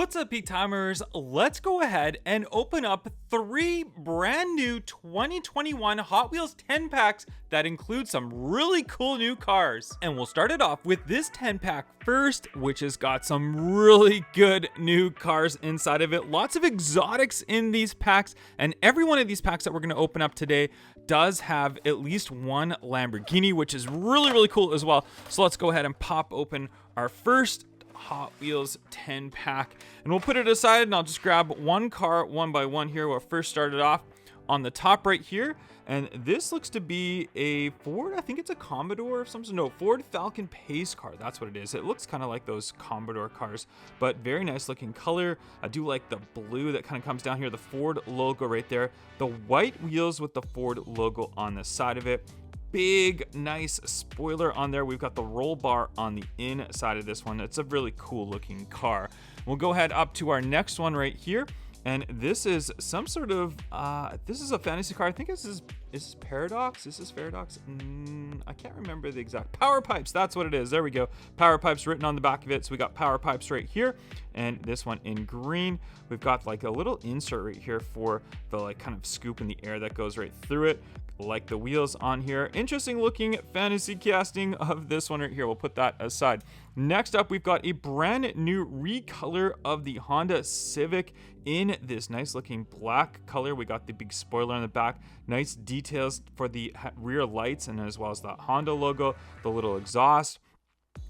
What's up, Peak Timers? Let's go ahead and open up 3 brand new 2021 Hot Wheels 10 packs that include some really cool new cars. And we'll start it off with this 10 pack first, which has got some really good new cars inside of it. Lots of exotics in these packs, and every one of these packs that we're going to open up today does have at least one Lamborghini, which is really cool as well. So let's go ahead and pop open our first Hot Wheels 10 pack, and we'll put it aside, and I'll just grab one car one by one here. We'll first start it off on the top right here, and this looks to be a Ford, I think it's a Commodore or something. No, Ford Falcon Pace car, that's what it is. It looks kind of like those Commodore cars, but very nice looking color. I do like the blue that kind of comes down here, the Ford logo right there, the white wheels with the Ford logo on the side of it. Big nice spoiler on there. We've got the roll bar on the inside of this one. It's a really cool looking car. We'll go ahead up to our next one right here, and this is some sort of this is a fantasy car. I think this is Paradox. This is Paradox. I can't remember the exact Power Pipes. That's what it is. There we go. Power Pipes written on the back of it. So we got Power Pipes right here, and this one in green. We've got like a little insert right here for the like kind of scoop in the air that goes right through it. Like the wheels on here. Interesting looking fantasy casting of this one right here. We'll put that aside. Next up, we've got a brand new recolor of the Honda Civic in this nice looking black color. We got the big spoiler on the back, nice details for the rear lights, and as well as that Honda logo, the little exhaust.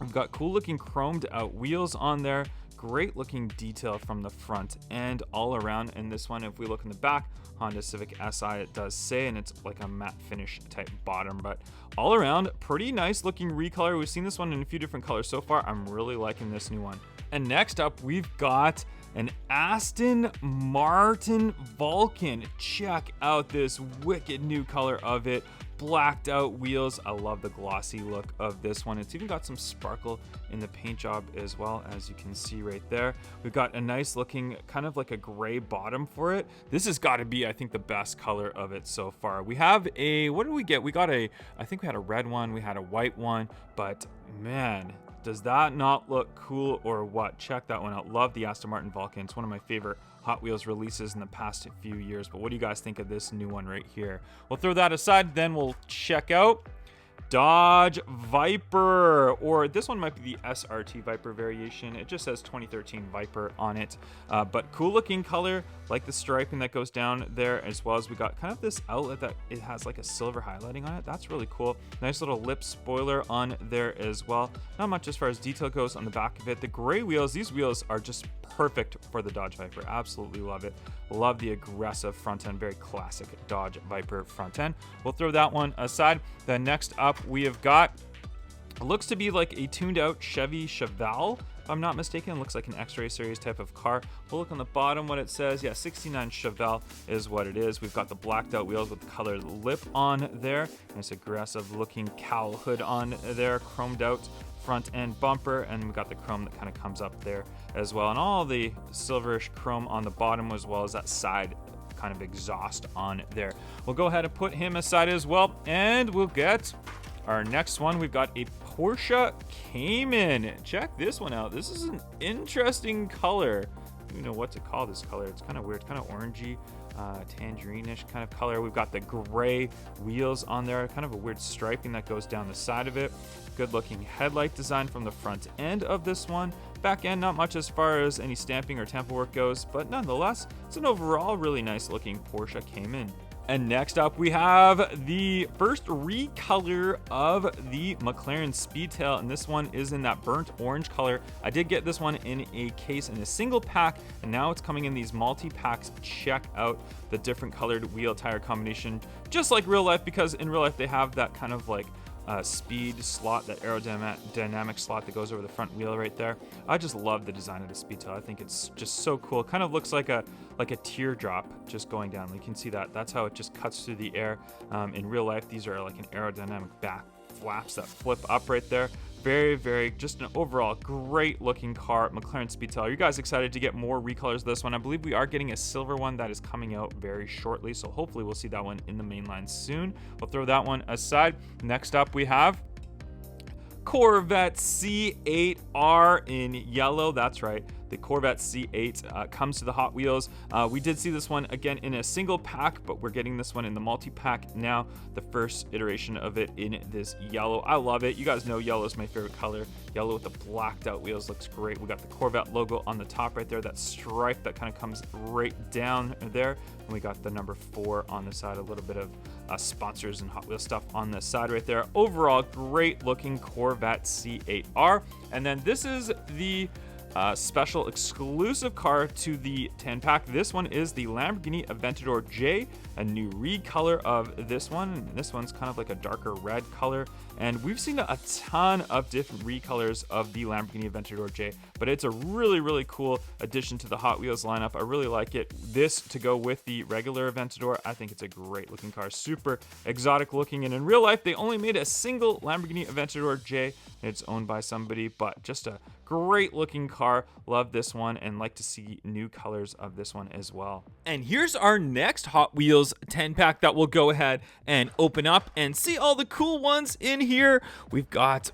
We've got cool looking chromed out wheels on there. Great looking detail from the front and all around. And this one, if we look in the back, Honda Civic Si, it does say, and it's like a matte finish type bottom, but all around pretty nice looking recolor. We've seen this one in a few different colors so far. I'm really liking this new one. And next up, we've got an Aston Martin Vulcan. Check out this wicked new color of it. Blacked out wheels. I love the glossy look of this one. It's even got some sparkle in the paint job as well, as you can see right there. We've got a nice looking kind of like a gray bottom for it. This has got to be, I think, the best color of it so far. We have a, what did we get? We got a, I think we had a red one, we had a white one, but man, does that not look cool or what? Check that one out. Love the Aston Martin Vulcan. It's one of my favorite Hot Wheels releases in the past few years. But what do you guys think of this new one right here? We'll throw that aside, then we'll check out Dodge Viper, or this one might be the SRT Viper variation. It just says 2013 Viper on it, but cool looking color, like the striping that goes down there, as well as we got kind of this outlet that it has like a silver highlighting on it. That's really cool. Nice little lip spoiler on there as well. Not much as far as detail goes on the back of it. The gray wheels, these wheels are just perfect for the Dodge Viper. Absolutely love it. Love the aggressive front end, very classic Dodge Viper front end. We'll throw that one aside. Then next up, we have got, it looks to be like a tuned out Chevy Chevelle, if I'm not mistaken. It looks like an X-Ray series type of car. We'll look on the bottom what it says. Yeah, 69 Chevelle is what it is. We've got the blacked out wheels with the colored lip on there. Nice aggressive looking cowl hood on there, chromed out front end bumper, and we've got the chrome that kind of comes up there as well, and all the silverish chrome on the bottom, as well as that side kind of exhaust on there. We'll go ahead and put him aside as well, and we'll get our next one. We've got a Porsche Cayman. Check this one out. This is an interesting color. I don't even know what to call this color. It's kind of weird, kind of orangey, tangerine-ish kind of color. We've got the gray wheels on there, kind of a weird striping that goes down the side of it. Good looking headlight design from the front end of this one. Back end, not much as far as any stamping or tamper work goes, but nonetheless, it's an overall really nice looking Porsche Cayman. And next up, we have the first recolor of the McLaren Speedtail, and this one is in that burnt orange color. I did get this one in a case in a single pack, and now it's coming in these multi-packs. Check out the different colored wheel tire combination, just like real life, because in real life they have that kind of like speed slot, that aerodynamic slot that goes over the front wheel right there. I just love the design of the Speedtail. I think it's just so cool. It kind of looks like a teardrop just going down. You can see that. That's how it just cuts through the air. In real life, these are like an aerodynamic back flaps that flip up right there. Very, just an overall great looking car, McLaren Speedtail. Are you guys excited to get more recolors of this one? I believe we are getting a silver one that is coming out very shortly, so hopefully we'll see that one in the main line soon. We'll throw that one aside. Next up, we have Corvette C8R in yellow. That's right. The Corvette C8 comes to the Hot Wheels. We did see this one again in a single pack, but we're getting this one in the multi-pack now. The first iteration of it in this yellow. I love it. You guys know yellow is my favorite color. Yellow with the blacked out wheels looks great. We got the Corvette logo on the top right there. That stripe that kind of comes right down there. And we got the number 4 on the side. A little bit of sponsors and Hot Wheels stuff on the side right there. Overall, great looking Corvette C8R. And then this is the special exclusive car to the 10 pack. This one is the Lamborghini Aventador J, a new recolor of this one. And this one's kind of like a darker red color. And we've seen a ton of different recolors of the Lamborghini Aventador J, but it's a really, really cool addition to the Hot Wheels lineup. I really like it. This to go with the regular Aventador, I think it's a great looking car, super exotic looking. And in real life, they only made a single Lamborghini Aventador J. It's owned by somebody, but just a great looking car. Love this one and like to see new colors of this one as well. And here's our next Hot Wheels 10 pack that we'll go ahead and open up and see all the cool ones in here. We've got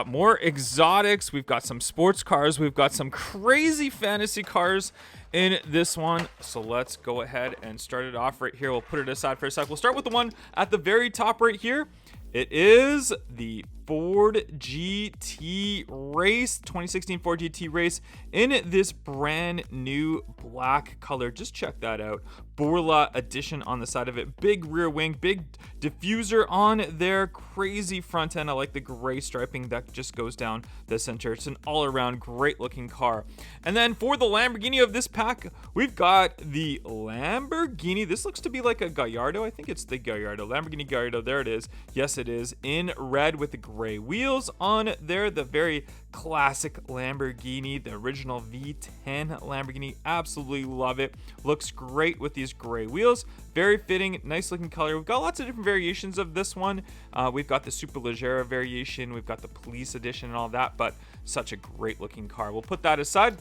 more exotics. We've got some sports cars. We've got some crazy fantasy cars in this one. So let's go ahead and start it off right here. We'll put it aside for a sec. We'll start with the one at the very top right here. It is the Ford GT Race, 2016 Ford GT Race in this brand new black color. Just check that out. Borla edition on the side of it. Big rear wing, big diffuser on there. Crazy front end. I like the gray striping that just goes down the center. It's an all around great looking car. And then for the Lamborghini of this pack, we've got the Lamborghini. This looks to be like a Gallardo. I think it's the Gallardo. Lamborghini Gallardo. There it is. Yes, it is. In red with the gray wheels on there. The very classic Lamborghini, the original V10 Lamborghini. Absolutely love it. Looks great with these gray wheels. Very fitting, nice looking color. We've got lots of different variations of this one. We've got the Superleggera variation. We've got the police edition and all that, but such a great looking car. We'll put that aside.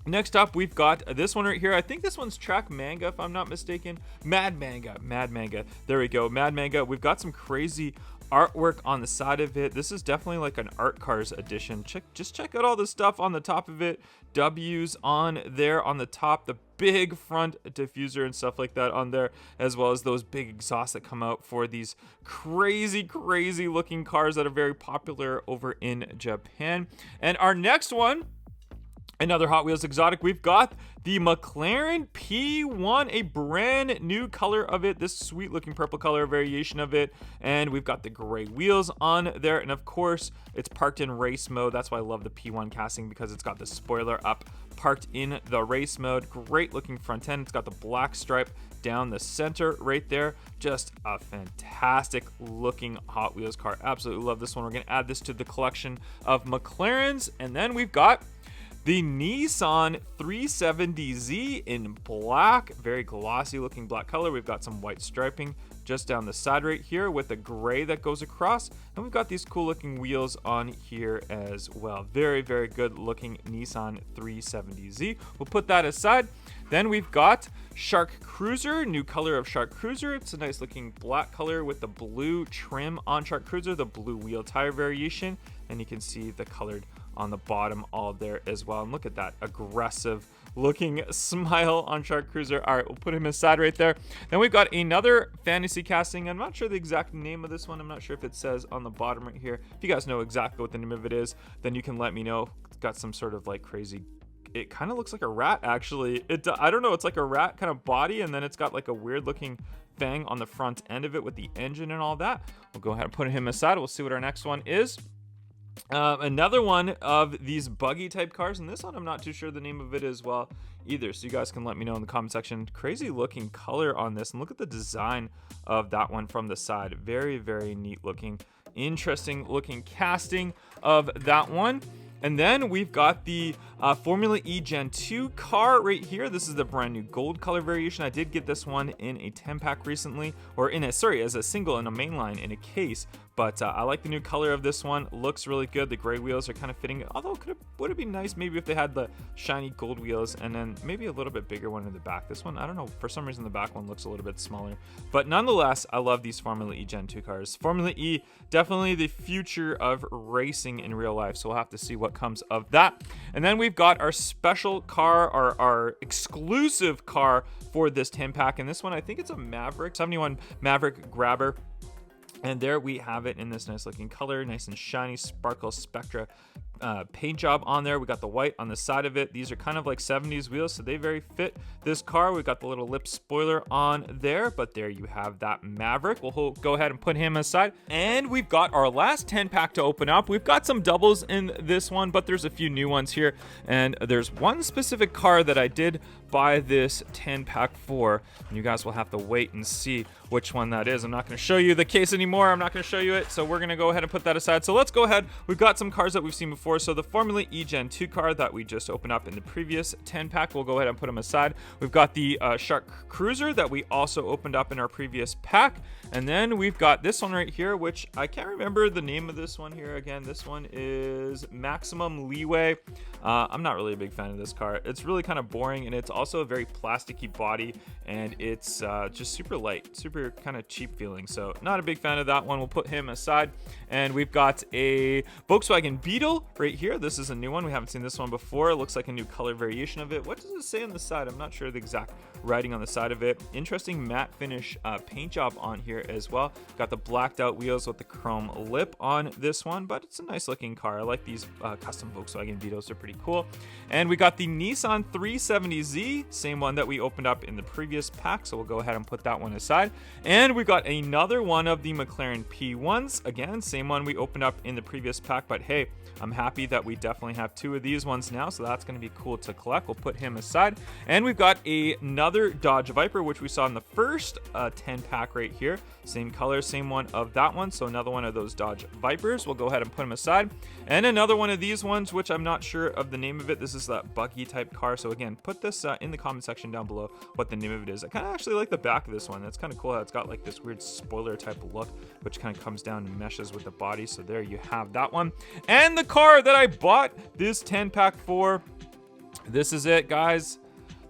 Next up, we've got this one right here. I think this one's Track Manga, if I'm not mistaken. Mad Manga. There we go, Mad Manga. We've got some crazy artwork on the side of it. This is definitely like an art cars edition. Just check out all the stuff on the top of it. W's on there on the top, the big front diffuser and stuff like that on there, as well as those big exhausts that come out for these crazy looking cars that are very popular over in Japan. And our next one, another Hot Wheels exotic, we've got the McLaren P1, a brand new color of it, this sweet looking purple color variation of it. And we've got the gray wheels on there. And of course, it's parked in race mode. That's why I love the P1 casting, because it's got the spoiler up, parked in the race mode. Great looking front end. It's got the black stripe down the center right there. Just a fantastic looking Hot Wheels car. Absolutely love this one. We're going to add this to the collection of McLarens. And then we've got the Nissan 370Z in black, very glossy looking black color. We've got some white striping just down the side right here with the gray that goes across. And we've got these cool looking wheels on here as well. Very good looking Nissan 370Z. We'll put that aside. Then we've got Shark Cruiser, new color of Shark Cruiser. It's a nice looking black color with the blue trim on Shark Cruiser, the blue wheel tire variation. And you can see the colored on the bottom all there as well. And look at that aggressive looking smile on Shark Cruiser. All right, we'll put him aside right there. Then we've got another fantasy casting. I'm not sure the exact name of this one. I'm not sure if it says on the bottom right here. If you guys know exactly what the name of it is, then you can let me know. It's got some sort of like crazy, it kind of looks like a rat actually. I don't know, it's like a rat kind of body, and then it's got like a weird looking fang on the front end of it with the engine and all that. We'll go ahead and put him aside. We'll see what our next one is. Another one of these buggy type cars, and this one I'm not too sure the name of it as well either, so you guys can let me know in the comment section. Crazy looking color on this, and look at the design of that one from the side. Very neat looking, interesting looking casting of that one. And then we've got the Formula E Gen 2 car right here. This is the brand new gold color variation. I did get this one in a 10 pack recently, or as a single in a mainline in a case, But I like the new color of this one. Looks really good. The gray wheels are kind of fitting, although would it be nice maybe if they had the shiny gold wheels and then maybe a little bit bigger one in the back. This one, I don't know, for some reason the back one looks a little bit smaller. But nonetheless, I love these Formula E Gen 2 cars. Formula E, definitely the future of racing in real life, so we'll have to see what comes of that. And then we've got our special car, our exclusive car for this 10 pack, and this one I think it's a Maverick 71 Maverick Grabber. And there we have it in this nice looking color, nice and shiny sparkle Spectra paint job on there. We got the white on the side of it. These are kind of like 70s wheels, so they very fit this car. We got the little lip spoiler on there, but there you have that Maverick. We'll go ahead and put him aside. And we've got our last 10 pack to open up. We've got some doubles in this one, but there's a few new ones here. And there's one specific car that I did buy this 10 pack for, and you guys will have to wait and see which one that is. I'm not going to show you the case anymore. I'm not going to show you it, so we're going to go ahead and put that aside. So let's go ahead. We've got some cars that we've seen before. So the Formula E Gen 2 car that we just opened up in the previous 10 pack, we'll go ahead and put them aside. We've got the Shark Cruiser that we also opened up in our previous pack, and then we've got this one right here, which I can't remember the name of this one here. Again, this one is Maximum Leeway. I'm not really a big fan of this car. It's really kind of boring, and it's also a very plasticky body, and it's just super light, super kind of cheap feeling. So not a big fan of that one. We'll put him aside. And we've got a Volkswagen Beetle right here. This is a new one. We haven't seen this one before. It looks like a new color variation of it. What does it say on the side? I'm not sure the exact writing on the side of it. Interesting matte finish paint job on here as well. Got the blacked out wheels with the chrome lip on this one, but it's a nice looking car. I like these custom Volkswagen Beetles. They're pretty cool. And we got the Nissan 370Z, same one that we opened up in the previous pack, so we'll go ahead and put that one aside. And we got another one of the McLaren P1s. Again, same one we opened up in the previous pack, but hey, I'm happy that we definitely have two of these ones now, so that's going to be cool to collect. We'll put him aside. And we've got another Dodge Viper, which we saw in the first 10 pack right here. Same color, same one of that one, so another one of those Dodge Vipers. We'll go ahead and put him aside. And another one of these ones, which I'm not sure of the name of it. This is that buggy type car, so again, put this in the comment section down below what the name of it is. I kind of actually like the back of this one. That's kind of cool how it's got like this weird spoiler type of look, which kind of comes down and meshes with the body. So there you have that one. And the car that I bought this 10 pack for, this is it, guys.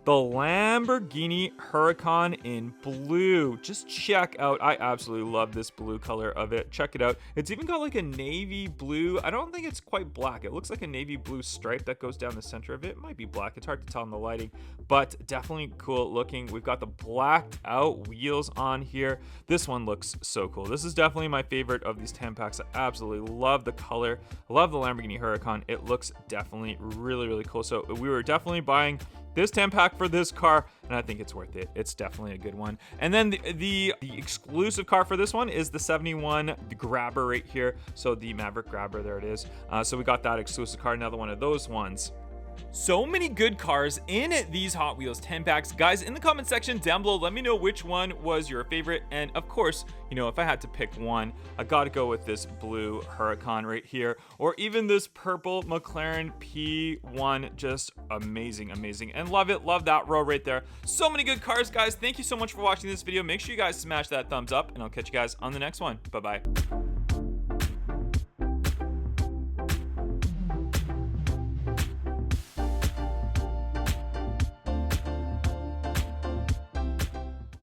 The Lamborghini Huracan in blue. Just check out, I absolutely love this blue color of it. Check it out. It's even got like a navy blue. I don't think it's quite black. It looks like a navy blue stripe that goes down the center of it. It might be black. It's hard to tell in the lighting, but definitely cool looking. We've got the blacked out wheels on here. This one looks so cool. This is definitely my favorite of these 10 packs. I absolutely love the color. I love the Lamborghini Huracan. It looks definitely really, really cool. So we were definitely buying this 10 pack for this car, and I think it's worth it. It's definitely a good one. And then the exclusive car for this one is the 71 Grabber right here. So the Maverick Grabber, there it is. So we got that exclusive car, another one of those ones. So many good cars in these Hot Wheels 10 packs. Guys, in the comment section down below, let me know which one was your favorite. And of course, you know, if I had to pick one, I gotta go with this blue Huracan right here, or even this purple McLaren P1. Just amazing, amazing. And love it, love that row right there. So many good cars, guys. Thank you so much for watching this video. Make sure you guys smash that thumbs up, and I'll catch you guys on the next one. Bye-bye.